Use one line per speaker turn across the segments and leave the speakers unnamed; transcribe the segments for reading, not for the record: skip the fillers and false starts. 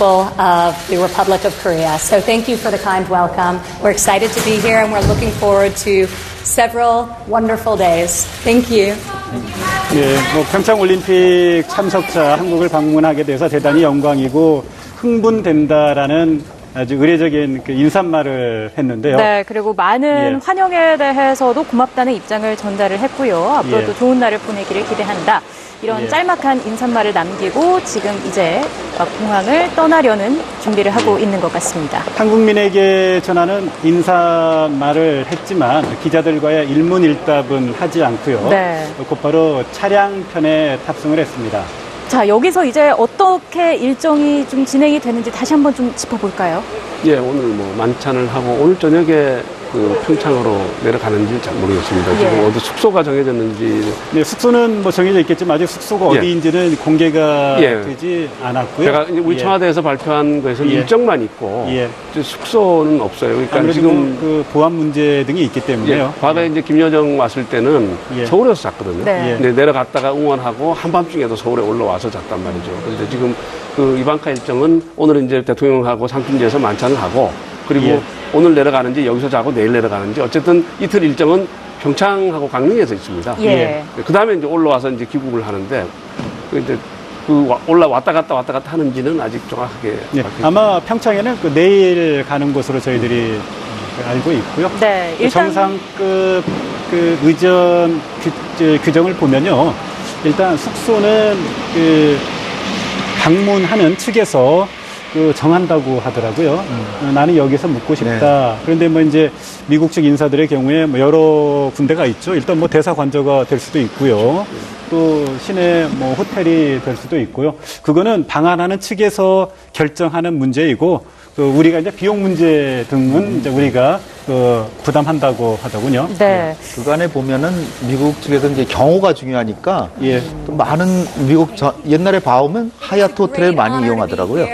of the Republic of Korea. So thank you for the kind welcome. We're excited to be here and we're looking forward to several wonderful days. Thank you.
예, 평창올림픽 참석자 한국을 방문하게 돼서 대단히 영광이고 흥분된다라는 아주 의례적인 그 인사말을 했는데요.
네, 그리고 많은 환영에 대해서도 고맙다는 입장을 전달을 했고요. 앞으로도 좋은 날을 보내기를 기대한다. 이런 짤막한 인사말을 남기고 지금 이제 공항을 떠나려는 준비를 하고 있는 것 같습니다.
한국민에게 전하는 인사말을 했지만 기자들과의 일문일답은 하지 않고요.
네.
곧바로 차량편에 탑승을 했습니다.
자, 여기서 이제 어떻게 일정이 좀 진행이 되는지 다시 한번 좀 짚어볼까요?
예, 오늘 만찬을 하고 오늘 저녁에 평창으로 내려가는지 잘 모르겠습니다. 지금 어디 숙소가 정해졌는지.
네, 숙소는 정해져 있겠지만 아직 숙소가 어디인지는 공개가 되지 않았고요.
제가 이제 우리 청와대에서 발표한 것은 일정만 있고 숙소는 없어요. 그러니까 지금
그 보안 문제 등이 있기 때문에요.
과거에 이제 김여정 왔을 때는 서울에서 잤거든요.
네.
근데 내려갔다가 응원하고 한밤중에도 서울에 올라와서 잤단 말이죠. 그런데 지금 그 이방카 일정은 오늘은 이제 대통령하고 상춘제에서 만찬을 하고 그리고 오늘 내려가는지 여기서 자고 내일 내려가는지 어쨌든 이틀 일정은 평창하고 강릉에서 있습니다. 그 다음에 이제 올라와서 이제 귀국을 하는데 이제 왔다 갔다 하는지는 아직 정확하게
아마 평창에는 내일 가는 곳으로 저희들이 알고 있고요.
네, 일단
정상급 의전 규정을 보면요, 일단 숙소는 방문하는 측에서 정한다고 하더라고요. 나는 여기서 묵고 싶다. 그런데 이제 미국 측 인사들의 경우에 여러 군데가 있죠. 일단 대사 관저가 될 수도 있고요. 또 시내 호텔이 될 수도 있고요. 그거는 방한하는 측에서 결정하는 문제이고, 우리가 이제 비용 문제 등은 이제 우리가 부담한다고 하더군요.
네.
그간에 보면은 미국 측에서 이제 경호가 중요하니까 또 많은 옛날에 봐오면 하얏트 호텔을 많이 이용하더라고요.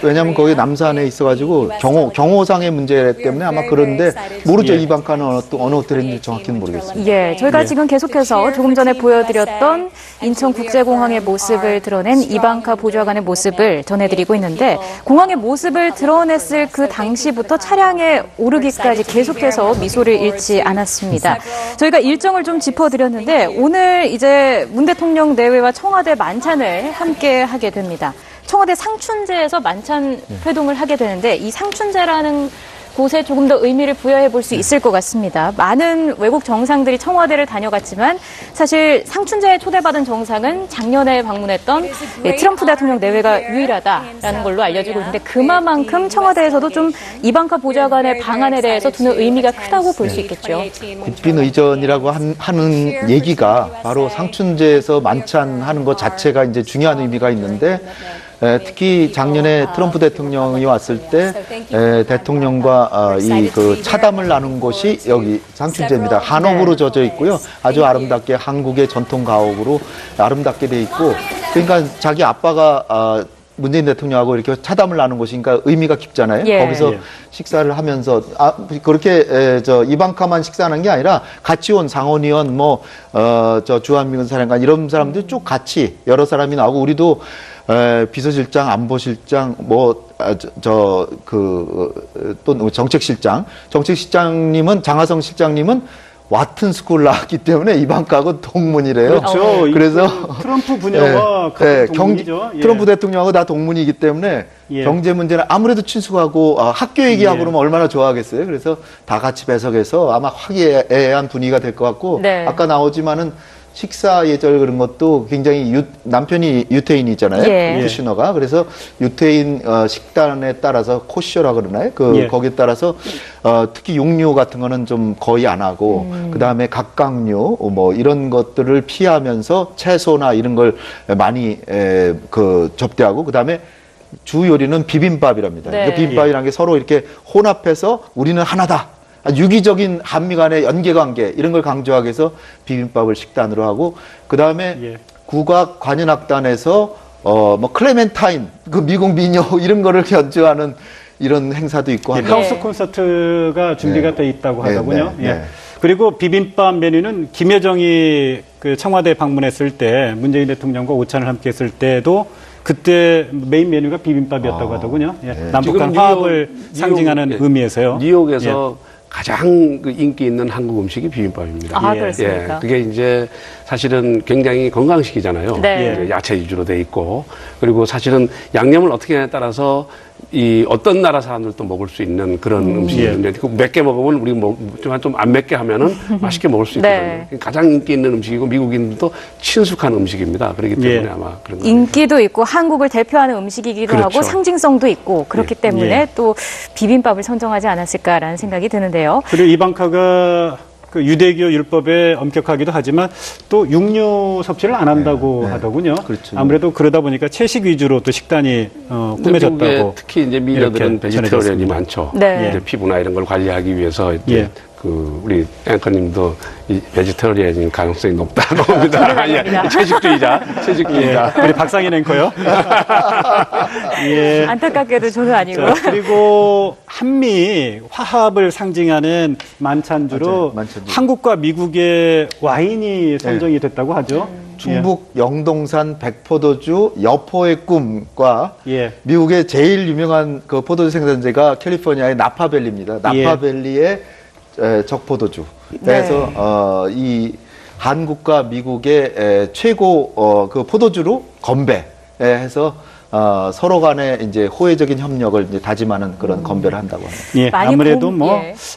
왜냐하면 거기 남산에 있어가지고 경호상의 문제 때문에 아마 그런데 모르죠. 이방카는 어느 호텔인지 정확히는 모르겠습니다.
저희가 지금 계속해서 조금 전에 보여드렸던 인천국제공항의 모습을 드러낸 이방카 보좌관의 모습을 전해드리고 있는데, 공항의 모습을 드러냈을 그 당시부터 차량에 오르기까지 계속해서 미소를 잃지 않았습니다. 저희가 일정을 좀 짚어드렸는데 오늘 이제 문 대통령 내외와 청와대 만찬을 함께 하게 됩니다. 청와대 상춘제에서 만찬 회동을 하게 되는데 이 상춘제라는 곳에 조금 더 의미를 부여해 볼 수 있을 것 같습니다. 많은 외국 정상들이 청와대를 다녀갔지만 사실 상춘제에 초대받은 정상은 작년에 방문했던 트럼프 대통령 내외가 유일하다라는 걸로 알려지고 있는데, 그만큼 청와대에서도 좀 이방카 보좌관의 방안에 대해서 두는 의미가 크다고 볼 수 있겠죠.
국빈 의전이라고 하는 얘기가 바로 상춘제에서 만찬하는 것 자체가 이제 중요한 의미가 있는데, 특히 작년에 트럼프 대통령이 왔을 때 대통령과 차담을 나눈 곳이 여기 상춘제입니다. 한옥으로 젖어 있고요. 아주 아름답게 한국의 전통 가옥으로 아름답게 돼 있고, 그러니까 자기 아빠가 문재인 대통령하고 이렇게 차담을 나눈 곳이니까 의미가 깊잖아요. 거기서 식사를 하면서 그렇게 이방카만 식사하는 게 아니라 같이 온 상원의원 주한미군 사령관 이런 사람들 쭉 같이 여러 사람이 나오고, 우리도 비서실장, 안보실장, 또 정책실장님은 장하성 실장님은 와튼 스쿨 나왔기 때문에 이방카하고 동문이래요.
그렇죠.
그래서
트럼프 부녀와 동문이죠.
트럼프 대통령하고 다 동문이기 때문에 경제 문제는 아무래도 친숙하고 학교 얘기하고 그러면 얼마나 좋아하겠어요. 그래서 다 같이 배석해서 아마 화기애애한 분위기가 될 것 같고, 아까 나오지만은 식사 예절 그런 것도 굉장히 남편이 유태인이잖아요. 쿠시너가. 그래서 유태인 식단에 따라서 코셔라 그러나요? 거기에 따라서 특히 육류 같은 거는 좀 거의 안 하고, 그다음에 각각류 이런 것들을 피하면서 채소나 이런 걸 많이 접대하고, 그다음에 주 요리는 비빔밥이랍니다. 비빔밥이라는 게 서로 이렇게 혼합해서 우리는 하나다. 유기적인 한미 간의 연계관계 이런 걸 강조하기 위해서 비빔밥을 식단으로 하고, 그 다음에 국악 관현악단에서 클레멘타인 미국 민요 이런 거를 연주하는 이런 행사도 있고
하우스 콘서트가 준비가 돼 있다고 하더군요. 그리고 비빔밥 메뉴는 김여정이 청와대 방문했을 때 문재인 대통령과 오찬을 함께 했을 때도 그때 메인 메뉴가 비빔밥이었다고 하더군요. 예. 남북한
지금
화합을 상징하는 의미에서요.
뉴욕에서 가장 그 인기 있는 한국 음식이 비빔밥입니다.
아, 그렇습니까?
그게 이제 사실은 굉장히 건강식이잖아요.
네.
야채 위주로 돼 있고, 그리고 사실은 양념을 어떻게 하냐에 따라서 이 어떤 나라 사람들도 먹을 수 있는 그런 음식인데 맵게 먹으면 우리 좀 안 맵게 하면은 맛있게 먹을 수 있거든요.
네.
가장 인기 있는 음식이고 미국인들도 친숙한 음식입니다. 그렇기 때문에 아마 그런 거
인기도 있고 한국을 대표하는 음식이기도
그렇죠.
하고 상징성도 있고 그렇기 때문에 또 비빔밥을 선정하지 않았을까라는 생각이 드는데요.
그리고 이방카가 그 유대교 율법에 엄격하기도 하지만 또 육류 섭취를 안 한다고 하더군요.
그렇죠.
아무래도 그러다 보니까 채식 위주로 또 식단이 꾸며졌다고.
미국에 특히 이제 미녀들은 베지터리언이 많죠.
네.
이제 피부나 이런 걸 관리하기 위해서 이제 그 우리 앵커님도 이 베지터리언인 가능성이 높다고 봅니다. 예, 채식주의자.
우리 박상인 앵커요. 예.
안타깝게도 저는 아니고.
자, 그리고 한미 화합을 상징하는 만찬주로
맞아요. 만찬주.
한국과 미국의 와인이 선정이 됐다고 하죠.
충북 영동산 백포도주 여포의 꿈과
예.
미국의 제일 유명한 그 포도주 생산지가 캘리포니아의 나파밸리입니다. 나파밸리의 적포도주. 그래서 이 한국과 미국의 최고 그 포도주로 건배해서 서로 간에 이제 호혜적인 협력을 이제 다짐하는 그런 건배를 한다고 합니다.
예, 아무래도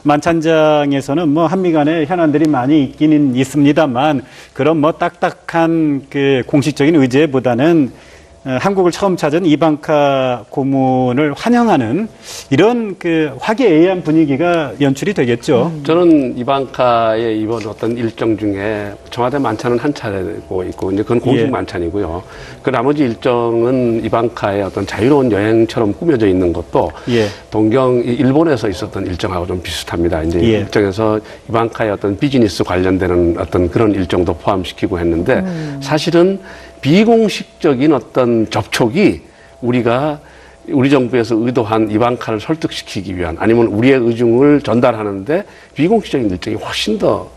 만찬장에서는 한미 간의 현안들이 많이 있기는 있습니다만 그런 딱딱한 그 공식적인 의제보다는 한국을 처음 찾은 이방카 고문을 환영하는 이런 그 화기애애한 분위기가 연출이 되겠죠.
저는 이방카의 이번 어떤 일정 중에 청와대 만찬은 한 차례고 있고 이제 그건 공식 만찬이고요. 그 나머지 일정은 이방카의 어떤 자유로운 여행처럼 꾸며져 있는 것도 동경 일본에서 있었던 일정하고 좀 비슷합니다. 이제 일정에서 이방카의 어떤 비즈니스 관련되는 어떤 그런 일정도 포함시키고 했는데 사실은 비공식적인 어떤 접촉이 우리 정부에서 의도한 이방카를 설득시키기 위한 아니면 우리의 의중을 전달하는데 비공식적인 일정이 훨씬 더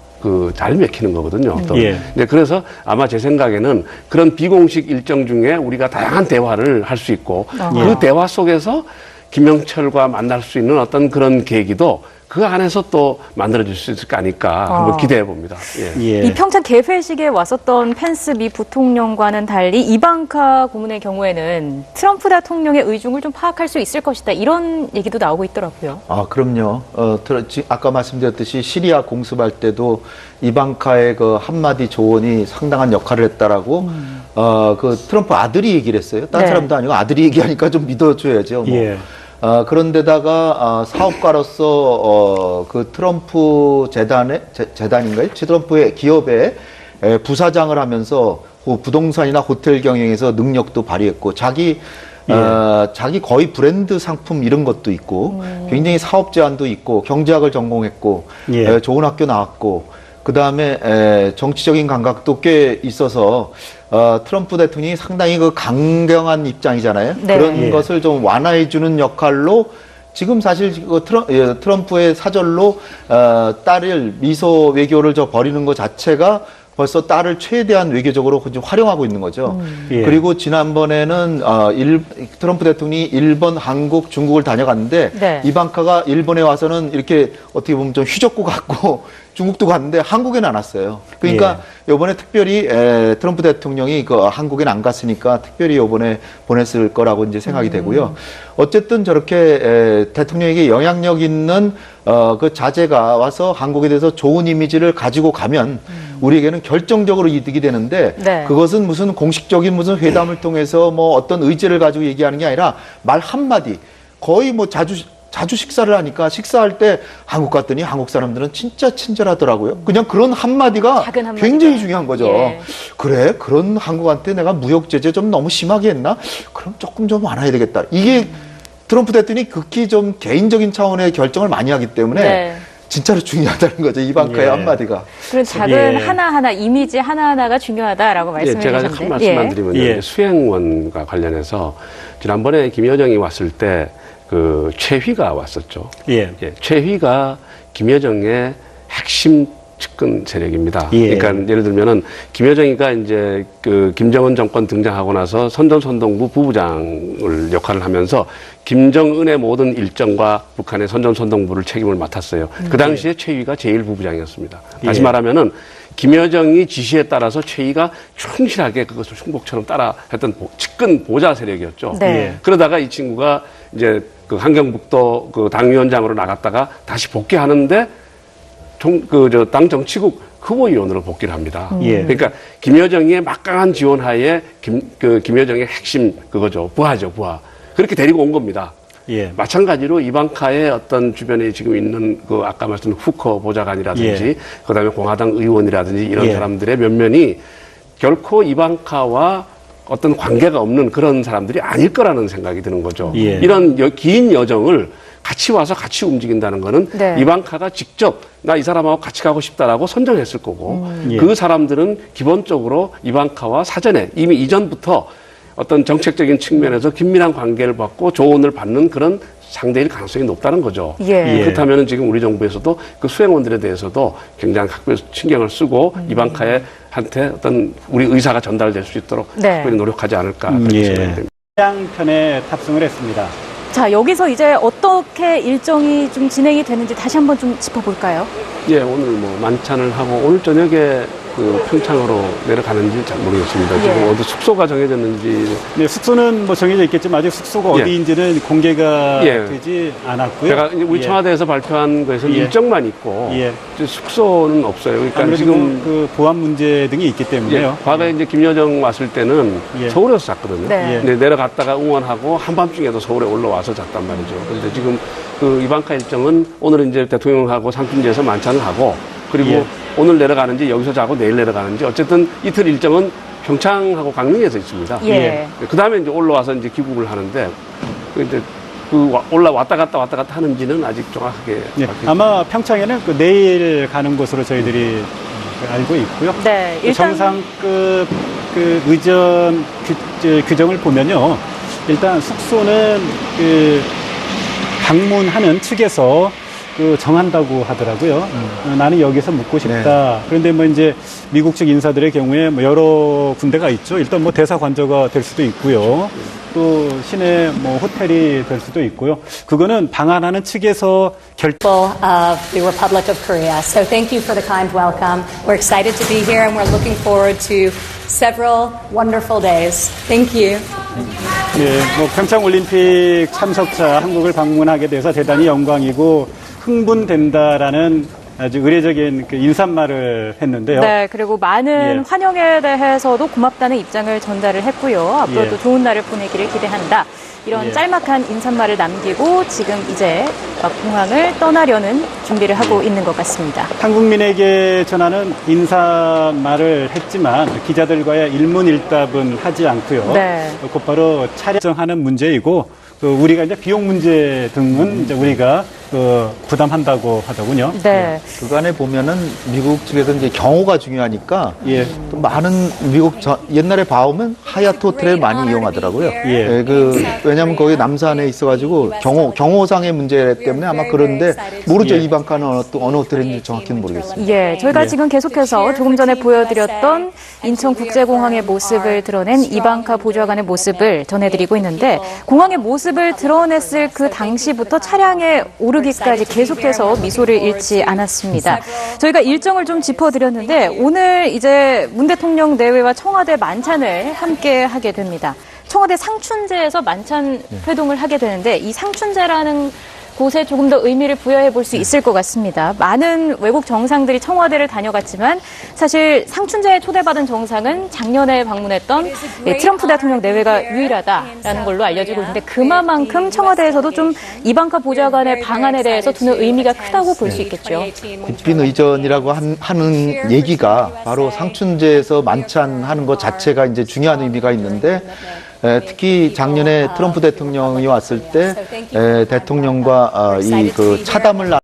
잘 맥히는 거거든요. 네, 그래서 아마 제 생각에는 그런 비공식 일정 중에 우리가 다양한 대화를 할 수 있고 그 대화 속에서 김영철과 만날 수 있는 어떤 그런 계기도 그 안에서 또 만들어질 수 있을 거 아닐까 한번 기대해 봅니다.
이 평창 개회식에 왔었던 펜스 미 부통령과는 달리 이방카 고문의 경우에는 트럼프 대통령의 의중을 좀 파악할 수 있을 것이다. 이런 얘기도 나오고 있더라고요.
아, 그럼요. 아까 말씀드렸듯이 시리아 공습할 때도 이방카의 그 한마디 조언이 상당한 역할을 했다라고 그 트럼프 아들이 얘기를 했어요. 딴 사람도 아니고 아들이 얘기하니까 좀 믿어줘야죠. 그런데다가 사업가로서 그 트럼프 재단인가요? 트럼프의 기업에 부사장을 하면서 부동산이나 호텔 경영에서 능력도 발휘했고 자기 거의 브랜드 상품 이런 것도 있고 굉장히 사업 제안도 있고 경제학을 전공했고 좋은 학교 나왔고 그 다음에 정치적인 감각도 꽤 있어서 트럼프 대통령이 상당히 그 강경한 입장이잖아요. 그런 것을 좀 완화해주는 역할로 지금 사실 트럼프의 사절로 딸을 미소 외교를 벌이는 것 자체가 벌써 딸을 최대한 외교적으로 활용하고 있는 거죠. 그리고 지난번에는 트럼프 대통령이 일본, 한국, 중국을 다녀갔는데 이방카가 일본에 와서는 이렇게 어떻게 보면 좀 휘젓고 갔고 중국도 갔는데 한국에는 안 왔어요. 그러니까 이번에 특별히 트럼프 대통령이 한국에는 안 갔으니까 특별히 이번에 보냈을 거라고 이제 생각이 되고요. 어쨌든 저렇게 대통령에게 영향력 있는 그 자제가 와서 한국에 대해서 좋은 이미지를 가지고 가면 우리에게는 결정적으로 이득이 되는데 그것은 무슨 공식적인 무슨 회담을 통해서 어떤 의제를 가지고 얘기하는 게 아니라 말 한마디 거의 자주 식사를 하니까 식사할 때 한국 갔더니 한국 사람들은 진짜 친절하더라고요. 그냥 그런 한마디가 굉장히 중요한 거죠. 그래, 그런 한국한테 내가 무역 제재 좀 너무 심하게 했나? 그럼 조금 좀 완화해야 되겠다. 이게 트럼프 대통령이 극히 좀 개인적인 차원의 결정을 많이 하기 때문에 진짜로 중요하다는 거죠. 이방카의 한마디가.
그런 작은 하나하나, 이미지 하나하나가 중요하다라고 말씀해 주셨는데.
제가 한 말씀만 드리면 수행원과 관련해서 지난번에 김여정이 왔을 때 최휘가 왔었죠. 최휘가 김여정의 핵심 측근 세력입니다.
예.
그러니까 예를 들면은 김여정이가 이제 그 김정은 정권 등장하고 나서 선전선동부 부부장을 역할을 하면서 김정은의 모든 일정과 북한의 선전선동부를 책임을 맡았어요. 그 당시에 최위가 제1부부장이었습니다. 다시
예.
말하면은 김여정이 지시에 따라서 최위가 충실하게 그것을 흉복처럼 따라 했던 측근 보좌 세력이었죠.
네.
그러다가 이 친구가 이제 그 한경북도 그 당위원장으로 나갔다가 다시 복귀하는데 당 정치국 후보위원으로 복귀를 합니다.
예.
그러니까 김여정의 막강한 지원하에 김여정의 핵심 그거죠. 부하죠, 부하. 그렇게 데리고 온 겁니다.
예.
마찬가지로 이방카의 어떤 주변에 지금 있는 그 아까 말씀 후커 보좌관이라든지
예.
그다음에 공화당 의원이라든지 이런
예.
사람들의 면면이 결코 이방카와 어떤 관계가 없는 그런 사람들이 아닐 거라는 생각이 드는 거죠.
예.
이런 긴 여정을 같이 와서 같이 움직인다는 거는
네.
이방카가 직접 나 이 사람하고 같이 가고 싶다라고 선정했을 거고
예.
그 사람들은 기본적으로 이방카와 사전에 이미 이전부터 어떤 정책적인 측면에서 긴밀한 관계를 받고 조언을 받는 그런 상대일 가능성이 높다는 거죠.
예.
그렇다면 지금 우리 정부에서도 그 수행원들에 대해서도 굉장히 각별히 신경을 쓰고 이방카에 한테 어떤 우리 의사가 전달될 수 있도록
네.
특별히 노력하지 않을까 그렇게
예.
생각이 됩니다.
차량편에 탑승을 했습니다.
자, 여기서 이제 어떻게 일정이 좀 진행이 되는지 다시 한번 좀 짚어볼까요?
예, 오늘 뭐 만찬을 하고 오늘 저녁에 그 평창으로 내려가는지 잘 모르겠습니다.
예.
지금 어디 숙소가 정해졌는지.
네, 숙소는 뭐 정해져 있겠지만 아직 숙소가
예.
어디인지는 공개가
예.
되지 않았고요.
제가 이제 우리
예.
청와대에서 발표한 거에서는
예.
일정만 있고
예.
이제 숙소는 없어요. 그러니까
아무래도
지금
그 보안 문제 등이 있기
예,
때문에요.
과거에 이제 김여정 왔을 때는
예.
서울에서 잤거든요.
네.
예.
근데 내려갔다가 응원하고 한밤중에도 서울에 올라와서 잤단 말이죠. 그런데 지금 그 이방카 일정은 오늘은 이제 대통령하고 상품제에서 만찬을 하고 그리고
예.
오늘 내려가는지 여기서 자고 내일 내려가는지 어쨌든 이틀 일정은 평창하고 강릉에서 있습니다.
예.
그 다음에 이제 올라와서 이제 귀국을 하는데 그 이제 왔다 갔다 하는지는 아직 정확하게
예.
밝혀지지
아마 평창에는 그 내일 가는 곳으로 저희들이 알고 있고요.
네,
그
일단
정상급 그 의전 규정을 보면요. 일단 숙소는 그 방문하는 측에서 그 정한다고 하더라고요. 나는 여기서 묵고 싶다.
네.
그런데 뭐 이제 미국 측 인사들의 경우에 뭐 여러 군데가 있죠. 일단 뭐 대사 관저가 될 수도 있고요. 또 시내 뭐 호텔이 될 수도 있고요. 그거는 방한하는 측에서
Of the Republic of Korea. So thank you for the kind welcome. We're excited to be here and we're looking forward to several wonderful days. Thank you.
예, 뭐 평창 올림픽 참석자 한국을 방문하게 돼서 대단히 영광이고 흥분된다라는 아주 의례적인 그 인사말을 했는데요.
네, 그리고 많은
예.
환영에 대해서도 고맙다는 입장을 전달을 했고요. 앞으로도
예.
좋은 날을 보내기를 기대한다. 이런
예.
짤막한 인사말을 남기고 지금 이제 공항을 떠나려는 준비를 하고 있는 것 같습니다.
한국민에게 전하는 인사말을 했지만 기자들과의 일문일답은 하지 않고요.
네.
곧바로 촬영하는 문제이고 우리가 이제 비용 문제 등은 이제 우리가 부담한다고 하더군요.
네.
그간에 보면은 미국 측에서 이제 경호가 중요하니까
예.
또 많은 옛날에 봐오면 하얏트 호텔을 많이 이용하더라고요.
예.
왜냐하면 거기 남산에 있어가지고 경호상의 문제 때문에 아마 그런데 모르죠.
예.
이방카는 어느 호텔인지 정확히는 모르겠습니다.
예, 저희가
예.
지금 계속해서 조금 전에 보여드렸던 인천국제공항의 모습을 드러낸 이방카 보좌관의 모습을 전해드리고 있는데 공항의 모습을 드러냈을 그 당시부터 차량에 오르기까지 계속해서 미소를 잃지 않았습니다. 저희가 일정을 좀 짚어드렸는데 오늘 이제 문 대통령 내외와 청와대 만찬을 함께 하게 됩니다. 청와대 상춘제에서 만찬 회동을 하게 되는데 이 상춘제라는 곳에 조금 더 의미를 부여해 볼 수 있을 것 같습니다. 많은 외국 정상들이 청와대를 다녀갔지만 사실 상춘제에 초대받은 정상은 작년에 방문했던 트럼프 대통령 내외가 유일하다라는 걸로 알려지고 있는데 그만큼 청와대에서도 좀 이방카 보좌관의 방안에 대해서 두는 의미가 크다고 볼 수 있겠죠.
국빈 의전이라고 하는 얘기가 바로 상춘제에서 만찬하는 것 자체가 이제 중요한 의미가 있는데 특히 작년에 트럼프 대통령이 왔을 때 대통령과 이 그 차담을